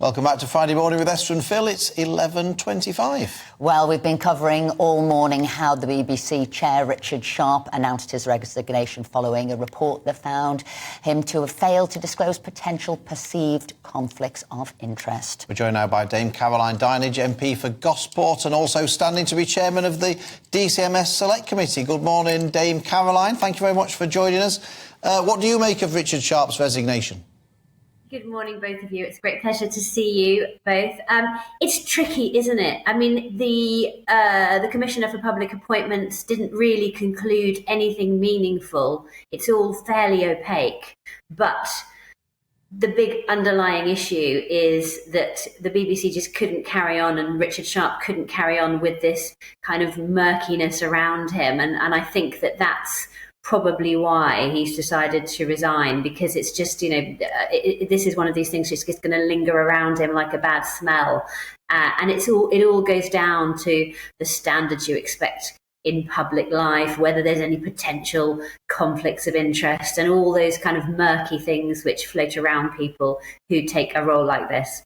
Welcome back to Friday Morning with Esther and Phil. It's 11:25. Well, we've been covering all morning how the BBC chair, Richard Sharp, announced his resignation following a report that found him to have failed to disclose potential perceived conflicts of interest. We're joined now by Dame Caroline Dinenage, MP for Gosport, and also standing to be chairman of the DCMS Select Committee. Good morning, Dame Caroline. Thank you very much for joining us. What do you make of Richard Sharp's resignation? Good morning, both of you. It's a great pleasure to see you both. It's tricky, isn't it? I mean, the Commissioner for Public Appointments didn't really conclude anything meaningful. It's all fairly opaque. But the big underlying issue is that the BBC just couldn't carry on, and Richard Sharp couldn't carry on with this kind of murkiness around him. And I think that that's probably why he's decided to resign, because it's just, this is one of these things that's just going to linger around him like a bad smell. And it all goes down to the standards you expect in public life, whether there's any potential conflicts of interest and all those kind of murky things which float around people who take a role like this.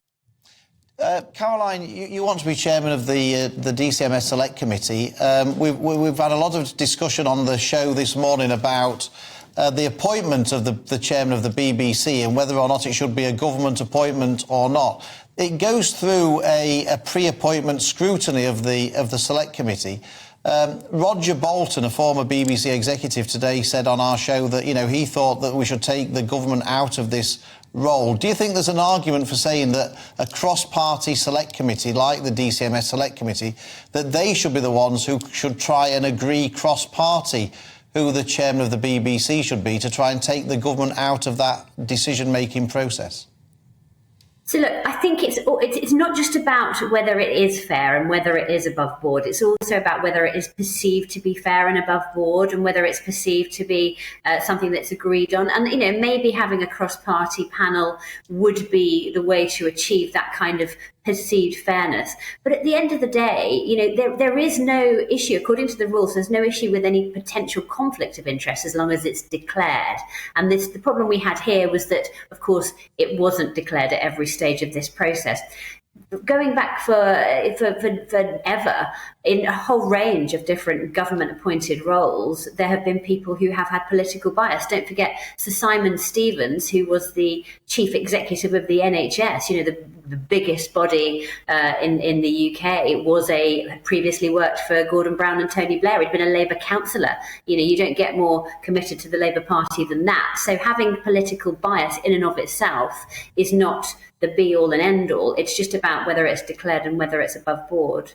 Caroline, you want to be chairman of the DCMS Select Committee. We've had a lot of discussion on the show this morning about the appointment of the chairman of the BBC and whether or not it should be a government appointment or not. It goes through a pre-appointment scrutiny of the Select Committee. Roger Bolton, a former BBC executive, today said on our show that he thought that we should take the government out of this role. Do you think there's an argument for saying that a cross-party select committee like the DCMS Select Committee, that they should be the ones who should try and agree cross-party who the chairman of the BBC should be to try and take the government out of that decision-making process? So look, I think it's not just about whether it is fair and whether it is above board. It's also about whether it is perceived to be fair and above board, and whether it's perceived to be something that's agreed on. And maybe having a cross-party panel would be the way to achieve that kind of perceived fairness. But at the end of the day, there is no issue, according to the rules, there's no issue with any potential conflict of interest as long as it's declared. And the problem we had here was that, of course, it wasn't declared at every stage of this process. Going back for ever, in a whole range of different government-appointed roles, there have been people who have had political bias. Don't forget Sir Simon Stevens, who was the chief executive of the NHS, the biggest body in the UK, had previously worked for Gordon Brown and Tony Blair. He'd been a Labour councillor. You don't get more committed to the Labour Party than that. So having political bias in and of itself is not the be-all and end-all. It's just about whether it's declared and whether it's above board.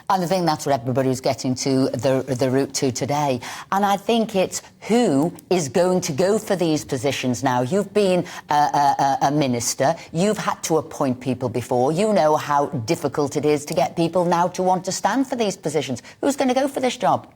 And I think that's what everybody's getting to the route to today. And I think it's who is going to go for these positions now. You've been a minister. You've had to appoint people before. You know how difficult it is to get people now to want to stand for these positions. Who's going to go for this job?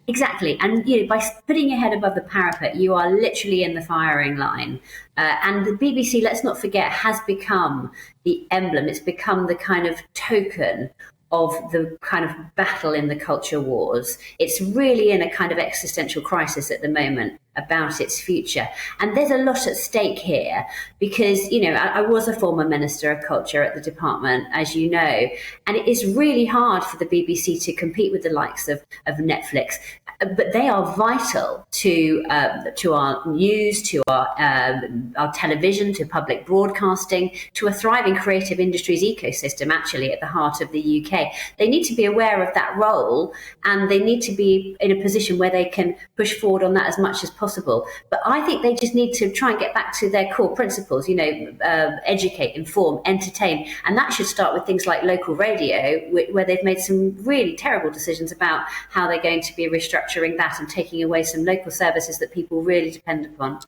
Exactly. And by putting your head above the parapet, you are literally in the firing line. And the BBC, let's not forget, has become the emblem. It's become the kind of token of the kind of battle in the culture wars. It's really in a kind of existential crisis at the moment about its future. And there's a lot at stake here because, I was a former Minister of Culture at the department, as you know, and it is really hard for the BBC to compete with the likes of Netflix. But they are vital to our news, to our television, to public broadcasting, to a thriving creative industries ecosystem, actually, at the heart of the UK. They need to be aware of that role, and they need to be in a position where they can push forward on that as much as possible. But I think they just need to try and get back to their core principles, educate, inform, entertain. And that should start with things like local radio, where they've made some really terrible decisions about how they're going to be restructuring that and taking away some local services that people really depend upon.